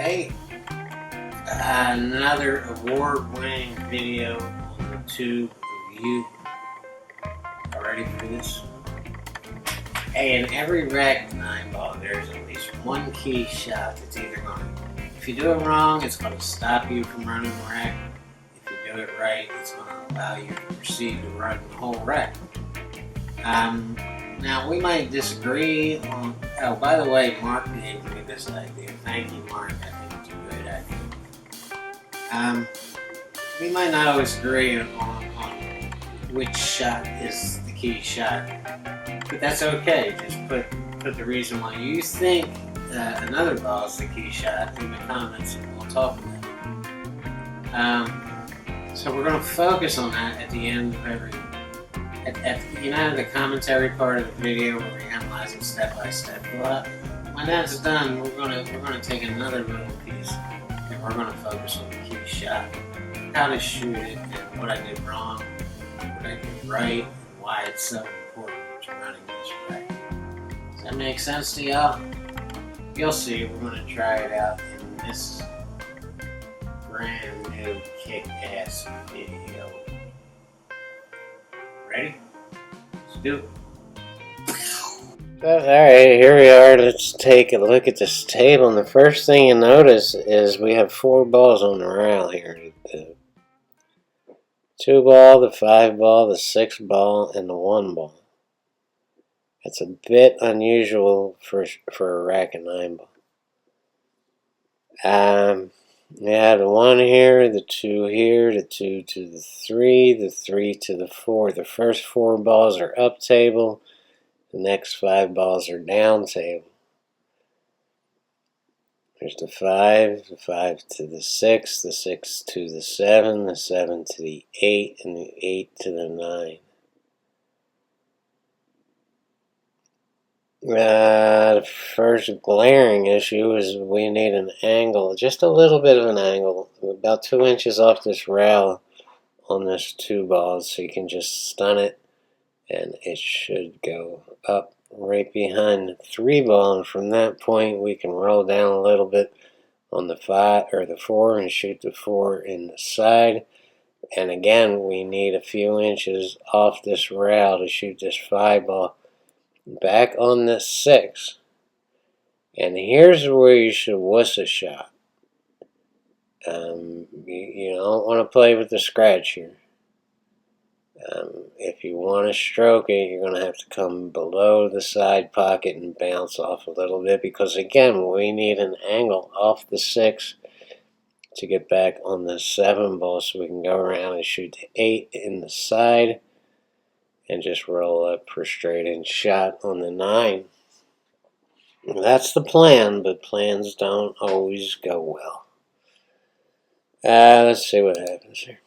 Okay, another award-winning video on YouTube review. Are ready for this? Hey, in every rack 9-ball, there's at least one key shot that's either going to, if you do it wrong, it's going to stop you from running the rack. If you do it right, it's going to allow you to proceed to run the whole rack. Now, we might disagree on... Oh, by the way, Mark gave me this idea. Thank you, Mark. I think it's a great idea. We might not always agree on which shot is the key shot, but that's okay. Just put the reason why you think another ball is the key shot in the comments, and we'll talk about it. So we're going to focus on that at the end of every... At the commentary part of the video where we analyze it step by step. Well, when that's done, we're gonna take another little piece and we're gonna focus on the key shot, how to shoot it, and what I did wrong, what I did right, and why it's so important to running this right. Does that make sense to y'all? You'll see. We're gonna try it out in this brand new kick-ass video. Ready? Let's do it. Alright, here we are. Let's take a look at this table. And the first thing you notice is we have 4 balls on the rail here. The 2 ball, the 5 ball, the 6 ball, and the 1 ball. That's a bit unusual for a rack of 9 ball. Yeah, the 1 here, the 2 here, the 2 to the 3, the 3 to the 4. The first 4 balls are up table. The next 5 balls are down table. There's the 5 to the 6, the 6 to the 7, the 7 to the 8, and the 8 to the 9. The first glaring issue is we need an angle, just a little bit of an angle, about 2 inches off this rail on this 2 balls, so you can just stun it, and it should go up right behind the 3 ball, and from that point we can roll down a little bit on the 5 or the 4 and shoot the 4 in the side. And again, we need a few inches off this rail to shoot this 5 ball back on the 6, and here's where you should wuss a shot. You don't want to play with the scratch here. If you want to stroke it, you're going to have to come below the side pocket and bounce off a little bit, because again, we need an angle off the 6 to get back on the 7 ball, so we can go around and shoot the 8 in the side and just roll up for straight-in shot on the 9. That's the plan, but plans don't always go well. Let's see what happens here.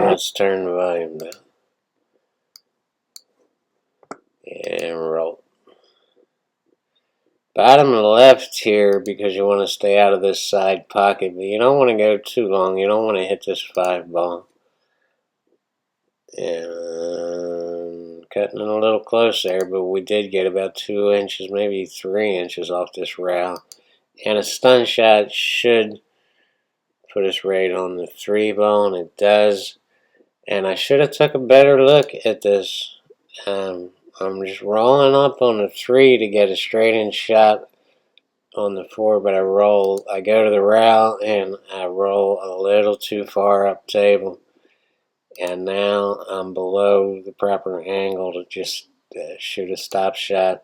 Let's turn the volume down. And roll. Bottom left here, because you want to stay out of this side pocket, but you don't want to go too long. You don't want to hit this 5 ball. And cutting it a little close there, but we did get about 2 inches, maybe 3 inches off this rail. And a stun shot should put us right on the 3 ball, and it does. And I should have took a better look at this. I'm just rolling up on the 3 to get a straight-in shot on the 4, but I go to the rail and I roll a little too far up table. And now I'm below the proper angle to just shoot a stop shot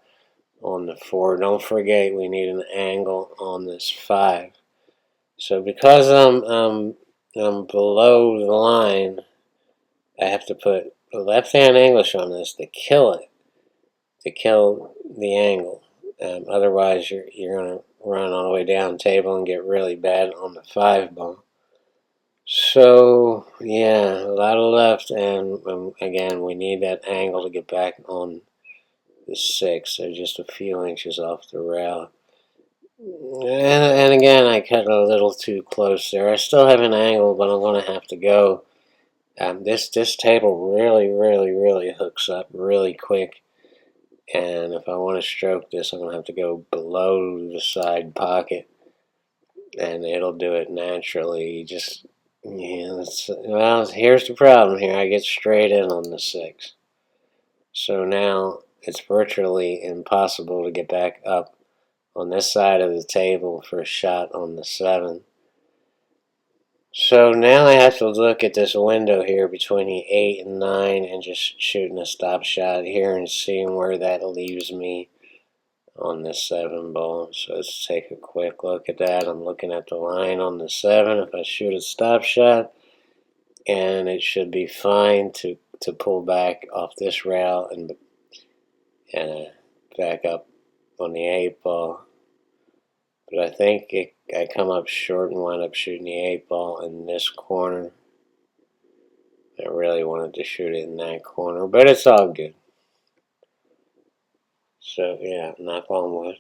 on the 4. Don't forget, we need an angle on this 5. So because I'm below the line, I have to put left-hand English on this to kill it, to kill the angle. Otherwise, you're going to run all the way down table and get really bad on the 5 ball. So, yeah, a lot of left, and again, we need that angle to get back on the 6, so just a few inches off the rail. And again, I cut a little too close there. I still have an angle, but I'm going to have to go. This table really hooks up really quick, And if I want to stroke this, I'm going to have to go below the side pocket, and it'll do it naturally. Just, yeah, well, here's the problem here. I get straight in on the 6. So now it's virtually impossible to get back up on this side of the table for a shot on the 7. So now I have to look at this window here between the 8 and 9 and just shooting a stop shot here and seeing where that leaves me on the 7 ball. So let's take a quick look at that. I'm looking at the line on the 7. If I shoot a stop shot, and it should be fine to pull back off this rail and back up on the 8 ball. But I think I come up short and wind up shooting the 8 ball in this corner. I really wanted to shoot it in that corner, but it's all good. So yeah, knock on wood.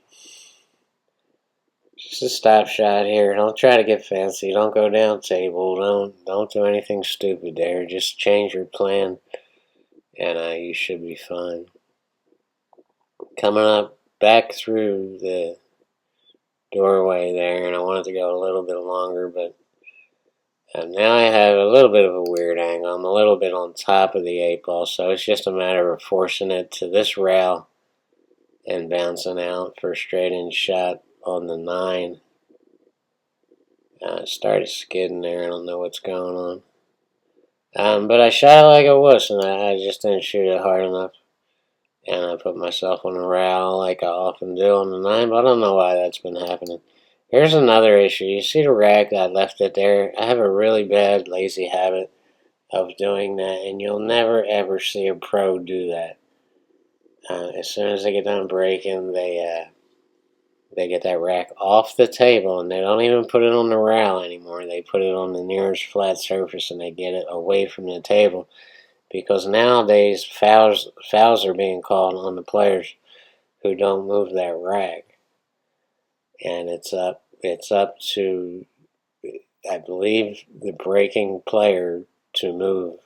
Just a stop shot here. Don't try to get fancy. Don't go down table. Don't do anything stupid there. Just change your plan, and you should be fine. Coming up back through the doorway there, and I wanted to go a little bit longer, but now I have a little bit of a weird angle. I'm a little bit on top of the 8 ball, so it's just a matter of forcing it to this rail and bouncing out for a straight-in shot on the 9. Started skidding there. I don't know what's going on. But I shot it like a wuss, and I just didn't shoot it hard enough. And I put myself on a rail like I often do on the 9, but I don't know why that's been happening. Here's another issue. You see the rack, I left it there. I have a really bad, lazy habit of doing that, and you'll never, ever see a pro do that. As soon as they get done breaking, they get that rack off the table, and they don't even put it on the rail anymore. They put it on the nearest flat surface, and they get it away from the table. Because nowadays, fouls are being called on the players who don't move that rack. And it's up to, I believe, the breaking player to move,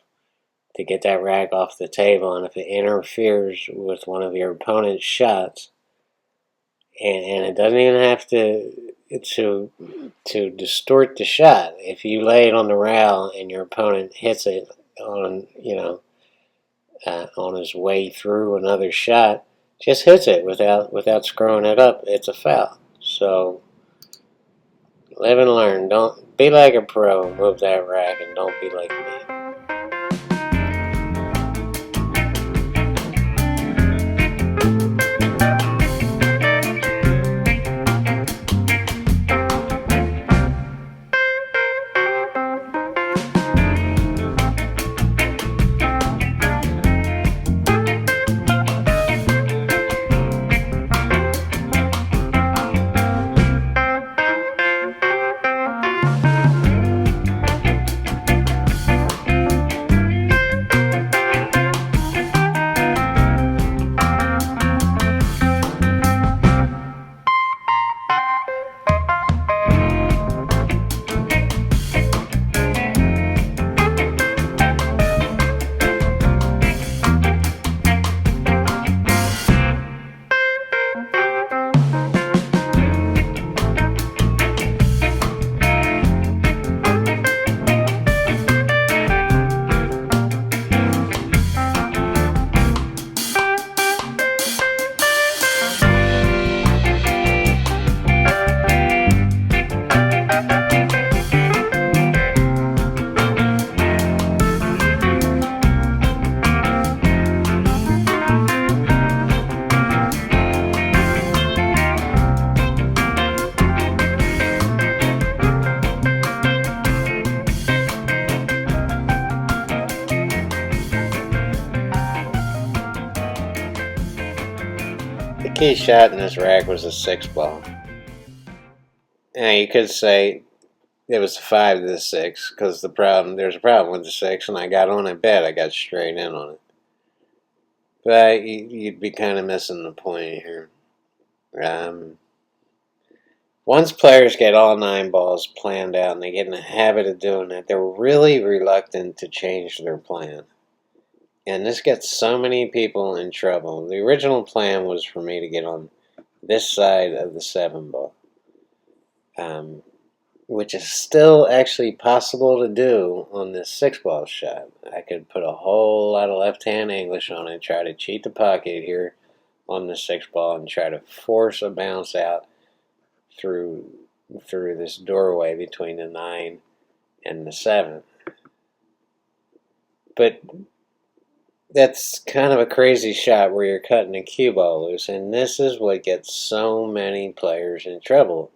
to get that rack off the table. And if it interferes with one of your opponent's shots, and it doesn't even have to distort the shot. If you lay it on the rail and your opponent hits it on, on his way through another shot, just hits it without screwing it up, it's a foul. So live and learn. Don't be like a pro, move that rack, and don't be like me. The key shot in this rack was a 6 ball. Now you could say it was a 5 to the 6 because there's a problem with the 6, and I got on it bad. I got straight in on it. But you'd be kind of missing the point here. Once players get all 9 balls planned out and they get in the habit of doing that, they're really reluctant to change their plan. And this gets so many people in trouble. The original plan was for me to get on this side of the 7 ball, which is still actually possible to do on this 6 ball shot. I could put a whole lot of left-hand English on it, try to cheat the pocket here on the 6 ball, and try to force a bounce out through this doorway between the 9 and the 7. But that's kind of a crazy shot where you're cutting a cue ball loose, and this is what gets so many players in trouble.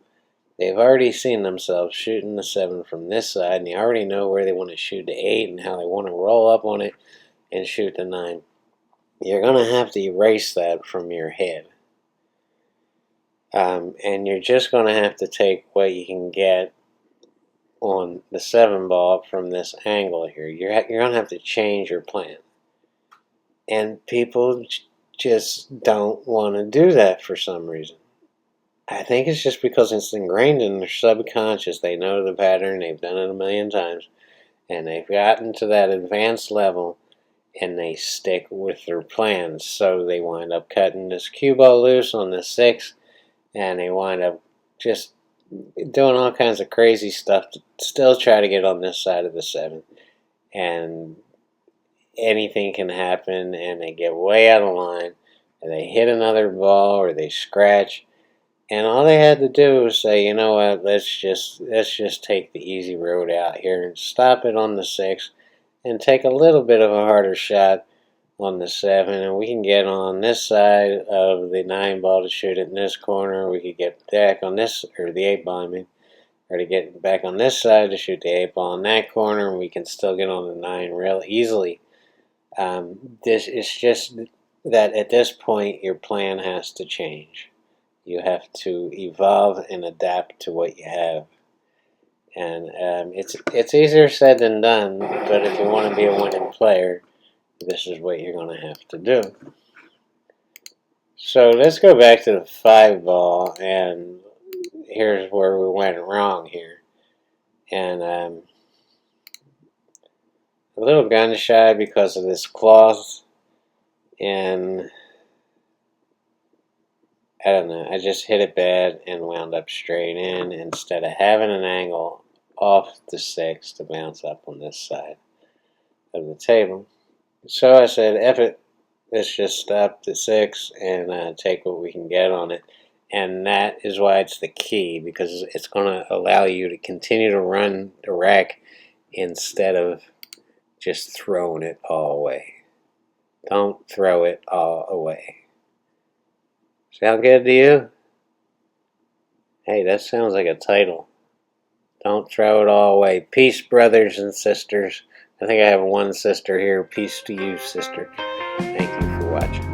They've already seen themselves shooting the 7 from this side, and they already know where they want to shoot the 8 and how they want to roll up on it and shoot the 9. You're going to have to erase that from your head. And you're just going to have to take what you can get on the 7 ball from this angle here. You're going to have to change your plan. And people just don't want to do that for some reason. I think it's just because it's ingrained in their subconscious. They know the pattern, they've done it a million times, and they've gotten to that advanced level, and they stick with their plans. So they wind up cutting this cue ball loose on the 6, and they wind up just doing all kinds of crazy stuff to still try to get on this side of the 7. And anything can happen, and they get way out of line, and they hit another ball, or they scratch. And all they had to do was say, you know what, let's just take the easy road out here and stop it on the 6 and take a little bit of a harder shot on the 7, and we can get on this side of the 9 ball to shoot it in this corner. We could get back on this, or the 8 ball, I mean, or to get back on this side to shoot the 8 ball in that corner, and we can still get on the 9 real easily. This is just that at this point your plan has to change. You have to evolve and adapt to what you have. And it's easier said than done, but if you want to be a winning player, this is what you're going to have to do. So let's go back to the 5 ball, and here's where we went wrong here. And a little gun shy because of this cloth, and I don't know, I just hit it bad and wound up straight in instead of having an angle off the 6 to bounce up on this side of the table. So I said, F it, let's just stop the 6 and take what we can get on it. And that is why it's the key, because it's going to allow you to continue to run the rack instead of just throwing it all away. Don't throw it all away. Sound good to you? Hey, that sounds like a title. Don't throw it all away. Peace, brothers and sisters. I think I have one sister here. Peace to you, sister. Thank you for watching.